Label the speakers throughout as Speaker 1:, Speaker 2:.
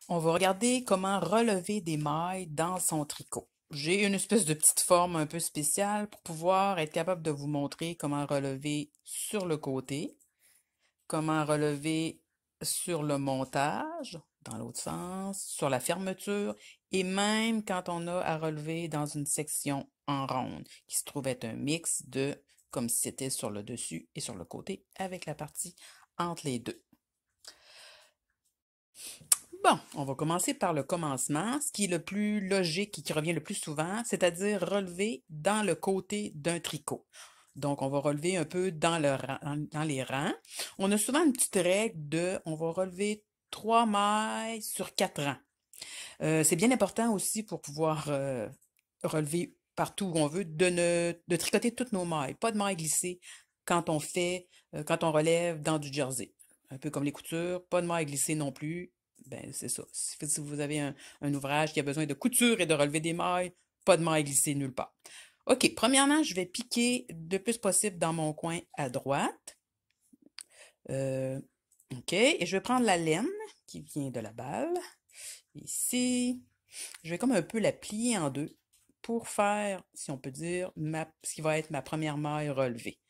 Speaker 1: On va regarder comment relever des mailles dans son tricot. J'ai une espèce de petite forme un peu spéciale pour pouvoir être capable de vous montrer comment relever sur le côté, comment relever sur le montage, dans l'autre sens, sur la fermeture, et même quand on a à relever dans une section en ronde, qui se trouve être un mix de, comme si c'était sur le dessus et sur le côté, avec la partie entre les deux. Bon, on va commencer par le commencement, ce qui est le plus logique et qui revient le plus souvent, c'est-à-dire relever dans le côté d'un tricot. Donc, on va relever un peu dans les rangs. On a souvent une petite règle de, on va relever 3 mailles sur 4 rangs. C'est bien important aussi pour pouvoir relever partout où on veut, de tricoter toutes nos mailles. Pas de mailles glissées quand on relève dans du jersey. Un peu comme les coutures, pas de mailles glissées non plus. Ben, c'est ça. Si vous avez un ouvrage qui a besoin de couture et de relever des mailles, pas de mailles glissées nulle part. OK, premièrement, je vais piquer le plus possible dans mon coin à droite. Euh, OK, et je vais prendre la laine qui vient de la balle. Ici, je vais comme un peu la plier en deux pour faire, si on peut dire, ce qui va être ma première maille relevée.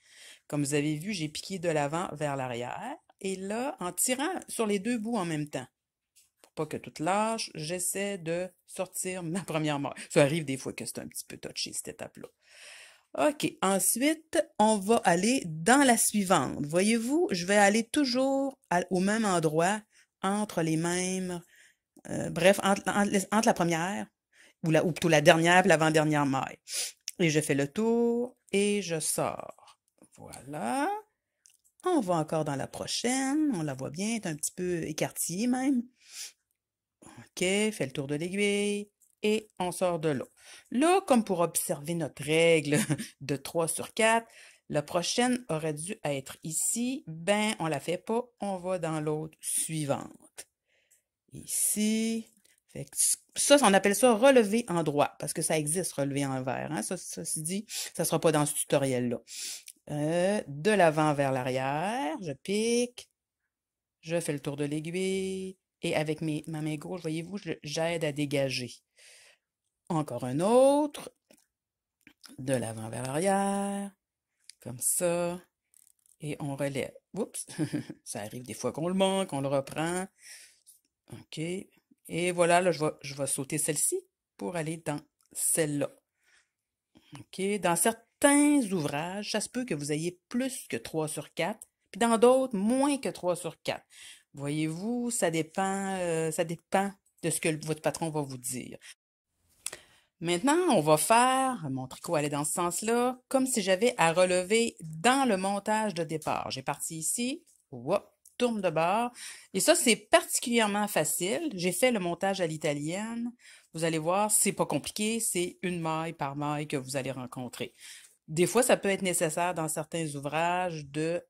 Speaker 1: Comme vous avez vu, j'ai piqué de l'avant vers l'arrière. Et là, en tirant sur les deux bouts en même temps, pour pas que tout lâche, j'essaie de sortir ma première maille. Ça arrive des fois que c'est un petit peu touché, cette étape-là. OK. Ensuite, on va aller dans la suivante. Voyez-vous, je vais aller toujours au même endroit, entre les mêmes bref, entre la première ou plutôt la dernière et l'avant-dernière maille. Et je fais le tour et je sors. Voilà. On va encore dans la prochaine. On la voit bien, est un petit peu écartillée même. OK, fait le tour de l'aiguille et on sort de là. Là, comme pour observer notre règle de 3 sur 4, la prochaine aurait dû être ici. Ben, on la fait pas. On va dans l'autre suivante. Ici. Fait que ça, on appelle ça relever en droit, parce que ça existe, relever envers. Hein? Ça se dit, ça ne sera pas dans ce tutoriel-là. De l'avant vers l'arrière, je pique, je fais le tour de l'aiguille, et avec ma main gauche, voyez-vous, j'aide à dégager. Encore un autre, de l'avant vers l'arrière, comme ça, et on relève. Oups, ça arrive des fois qu'on le manque, on le reprend. OK. Et voilà, là, je vais sauter celle-ci pour aller dans celle-là. OK. Dans certains ouvrages, ça se peut que vous ayez plus que 3 sur 4, puis dans d'autres, moins que 3 sur 4. Voyez-vous, ça dépend de ce que votre patron va vous dire. Maintenant, on va faire, mon tricot allait dans ce sens-là, comme si j'avais à relever dans le montage de départ. J'ai parti ici, hop, tourne de bord. Et ça, c'est particulièrement facile. J'ai fait le montage à l'italienne. Vous allez voir, c'est pas compliqué, c'est une maille par maille que vous allez rencontrer. Des fois, ça peut être nécessaire dans certains ouvrages de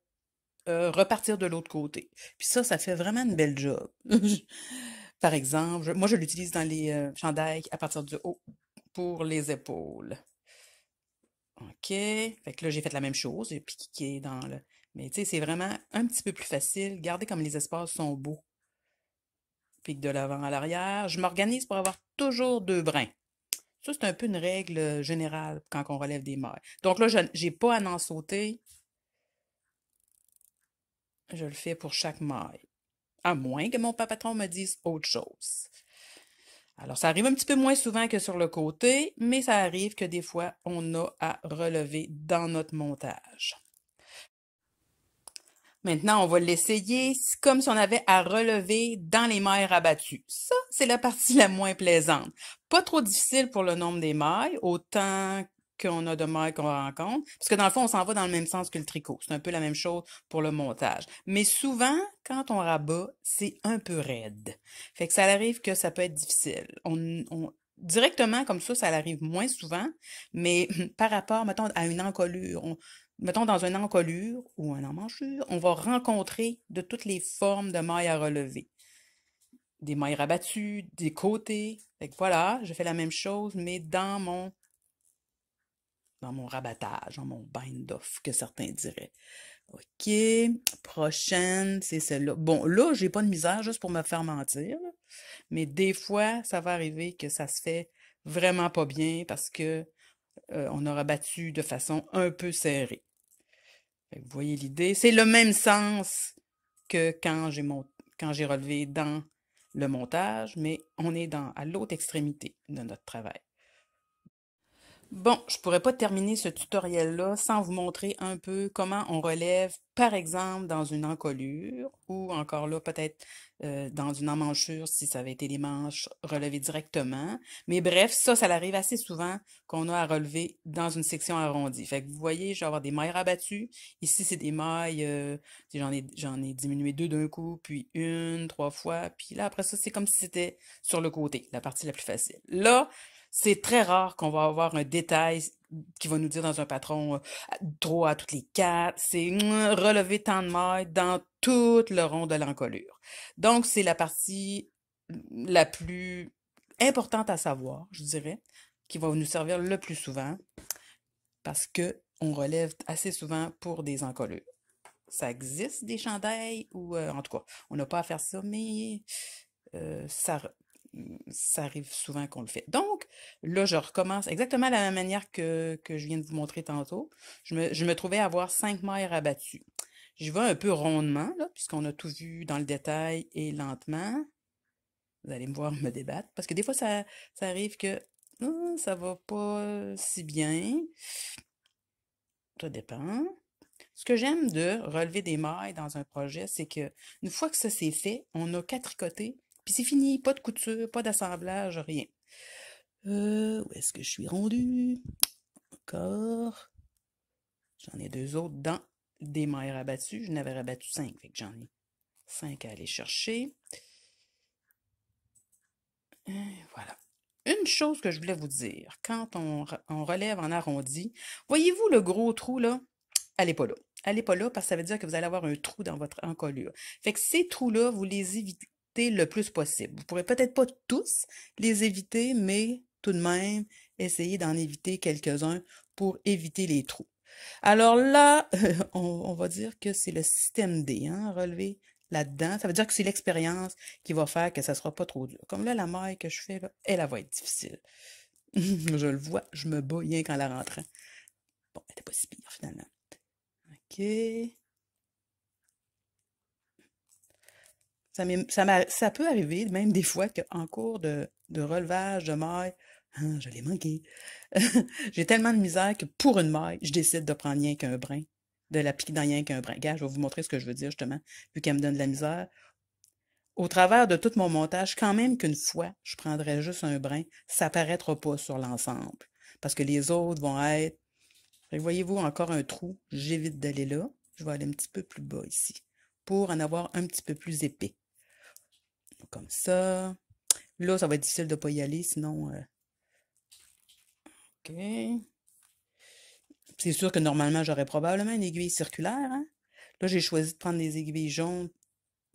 Speaker 1: repartir de l'autre côté. Puis ça fait vraiment une belle job. Par exemple, moi, je l'utilise dans les chandails à partir du haut pour les épaules. OK. Fait que là, j'ai fait la même chose. J'ai piqué dans le... Mais tu sais, c'est vraiment un petit peu plus facile. Regardez comme les espaces sont beaux. Pique de l'avant à l'arrière. Je m'organise pour avoir toujours 2 brins. Ça, c'est un peu une règle générale quand on relève des mailles. Donc là, je n'ai pas à en sauter. Je le fais pour chaque maille. À moins que mon patron me dise autre chose. Alors, ça arrive un petit peu moins souvent que sur le côté, mais ça arrive que des fois, on a à relever dans notre montage. Maintenant, on va l'essayer comme si on avait à relever dans les mailles rabattues. Ça, c'est la partie la moins plaisante. Pas trop difficile pour le nombre des mailles, autant qu'on a de mailles qu'on rencontre, parce que dans le fond, on s'en va dans le même sens que le tricot. C'est un peu la même chose pour le montage. Mais souvent, quand on rabat, c'est un peu raide. Fait que ça arrive que ça peut être difficile. Directement comme ça arrive moins souvent, mais par rapport, mettons, à une encolure, mettons dans une encolure ou un emmanchure, on va rencontrer de toutes les formes de mailles à relever. Des mailles rabattues, des côtés. Fait que voilà, je fais la même chose, mais dans mon rabattage, dans mon bind-off, que certains diraient. OK, prochaine, c'est celle-là. Bon, là, j'ai pas de misère juste pour me faire mentir, là. mais des fois, ça va arriver que ça se fait vraiment pas bien parce que on aura battu de façon un peu serrée. Fait que vous voyez l'idée? C'est le même sens que quand j'ai relevé dans le montage, mais on est à l'autre extrémité de notre travail. Bon, je pourrais pas terminer ce tutoriel-là sans vous montrer un peu comment on relève, par exemple, dans une encolure ou encore là, peut-être dans une emmanchure si ça avait été les manches relevées directement. Mais bref, ça arrive assez souvent qu'on a à relever dans une section arrondie. Fait que vous voyez, je vais avoir des mailles rabattues. Ici, c'est des mailles, j'en ai diminué deux d'un coup, puis une, trois fois. Puis là, après ça, c'est comme si c'était sur le côté, la partie la plus facile. Là, c'est très rare qu'on va avoir un détail qui va nous dire dans un patron trop à toutes les quatre. C'est relever tant de mailles dans tout le rond de l'encolure. Donc, c'est la partie la plus importante à savoir, je dirais, qui va nous servir le plus souvent parce que on relève assez souvent pour des encolures. Ça existe des chandails ou en tout cas, on n'a pas à faire ça, mais ça, ça arrive souvent qu'on le fait. Donc, là, je recommence exactement de la même manière que je viens de vous montrer tantôt. Je me trouvais à avoir 5 mailles rabattues. J'y vais un peu rondement, là, puisqu'on a tout vu dans le détail et lentement. Vous allez me voir me débattre, parce que des fois, ça arrive que ça va pas si bien. Ça dépend. Ce que j'aime de relever des mailles dans un projet, c'est que une fois que ça c'est fait, on n'a qu'à tricoter, puis c'est fini, pas de couture, pas d'assemblage, rien. Où est-ce que je suis rendue? Encore. J'en ai deux autres dans des mailles rabattues. Je n'avais rabattu 5, fait que j'en ai 5 à aller chercher. Voilà. Une chose que je voulais vous dire, quand on relève en arrondi, voyez-vous le gros trou là? Elle n'est pas là. Elle n'est pas là parce que ça veut dire que vous allez avoir un trou dans votre encolure. Fait que ces trous-là, vous les évitez le plus possible. Vous pourrez peut-être pas tous les éviter, mais tout de même, essayez d'en éviter quelques-uns pour éviter les trous. Alors là, on va dire que c'est le système D, hein, relevé là-dedans. Ça veut dire que c'est l'expérience qui va faire que ça sera pas trop dur. Comme là, la maille que je fais, là, elle va être difficile. Je le vois, je me bats rien qu'en la rentrant. Bon, elle n'était pas si pire finalement. OK. Ça peut arriver, même des fois, qu'en cours de relevage de maille, je l'ai manqué. J'ai tellement de misère que pour une maille, je décide de prendre rien qu'un brin, de l'appliquer dans rien qu'un brin. Regarde, je vais vous montrer ce que je veux dire, justement, vu qu'elle me donne de la misère. Au travers de tout mon montage, quand même qu'une fois, je prendrai juste un brin, ça paraîtra pas sur l'ensemble. Parce que les autres vont être... Voyez-vous encore un trou? J'évite d'aller là. Je vais aller un petit peu plus bas ici, pour en avoir un petit peu plus épais. Comme ça. Là, ça va être difficile de ne pas y aller, sinon... OK. C'est sûr que normalement, j'aurais probablement une aiguille circulaire, hein? Là, j'ai choisi de prendre des aiguilles jaunes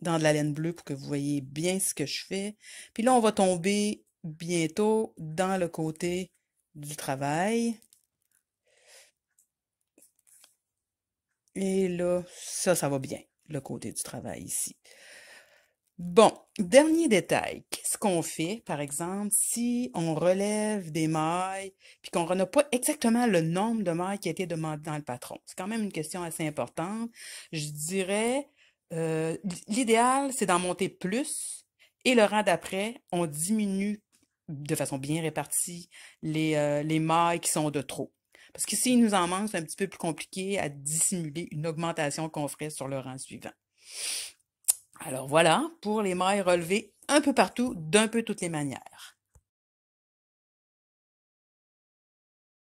Speaker 1: dans de la laine bleue pour que vous voyez bien ce que je fais. Puis là, on va tomber bientôt dans le côté du travail. Et là, ça va bien, le côté du travail ici. Bon, dernier détail. Qu'est-ce qu'on fait, par exemple, si on relève des mailles puis qu'on n'a pas exactement le nombre de mailles qui a été demandé dans le patron? C'est quand même une question assez importante. Je dirais, l'idéal, c'est d'en monter plus et le rang d'après, on diminue de façon bien répartie les mailles qui sont de trop. Parce que s'il nous en manque, c'est un petit peu plus compliqué à dissimuler une augmentation qu'on ferait sur le rang suivant. Alors voilà, pour les mailles relevées un peu partout, d'un peu toutes les manières.